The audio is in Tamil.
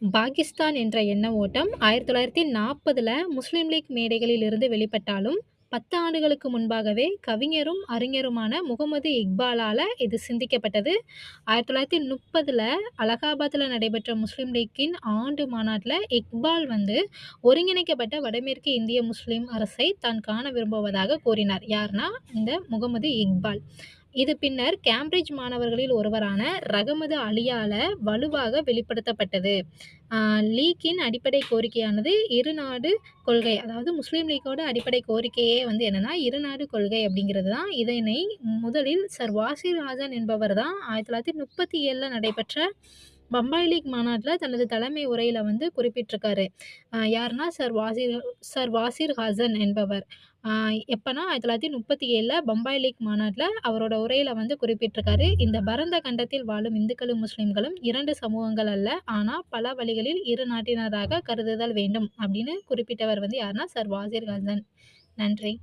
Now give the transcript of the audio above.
பாகிஸ்தான் என்ற எண்ண ஓட்டம் 1940ல முஸ்லீம் லீக் மேடைகளில் இருந்து வெளிப்பட்டாலும், 10 ஆண்டுகளுக்கு முன்பாகவே கவிஞரும், அறிஞருமான முகமது இக்பாலால இது சிந்திக்கப்பட்டது. 1930ல அலகாபாத்ல நடைபெற்ற முஸ்லீம் லீக்கின் ஆண்டு மாநாட்ல இக்பால் வந்து ஒருங்கிணைக்கப்பட்ட வடமேற்கு இந்திய முஸ்லீம் அரசை தான் காண விரும்புவதாக கூறினார். யார்னா இந்த முகமது இக்பால். இது பின்னர் கேம்பிரிட்ஜ் மாணவர்களில் ஒருவரான ரகமது அலியால வலுவாக வெளிப்படுத்தப்பட்டது. ஆ லீக்கின் அடிப்படை கோரிக்கையானது இருநாடு கொள்கை. அதாவது முஸ்லீம் லீக்கோட அடிப்படை கோரிக்கையே வந்து என்னன்னா, இருநாடு கொள்கை அப்படிங்கிறது தான். இதனை முதலில் சர் வாசிர் ஹாசன் என்பவர் தான் 1937ல நடைபெற்ற பம்பாய் லீக் மாநாட்ல தனது தலைமை உரையில வந்து குறிப்பிட்டிருக்காரு. யாருன்னா சர் வாசிர் ஹாசன் என்பவர். ஆ எப்பன்னா 1937ல பம்பாய் லீக் மாநாட்ல அவரோட உரையில வந்து குறிப்பிட்டிருக்காரு. இந்த பரந்த கண்டத்தில் வாழும் இந்துக்களும், முஸ்லிம்களும் 2 சமூகங்கள் அல்ல. ஆனா பல வழிகளில் இரு நாட்டினராக கருதுதல் வேண்டும் அப்படின்னு குறிப்பிட்டவர் வந்து யாருன்னா சர் வாசிர் ஹாசன். நன்றி.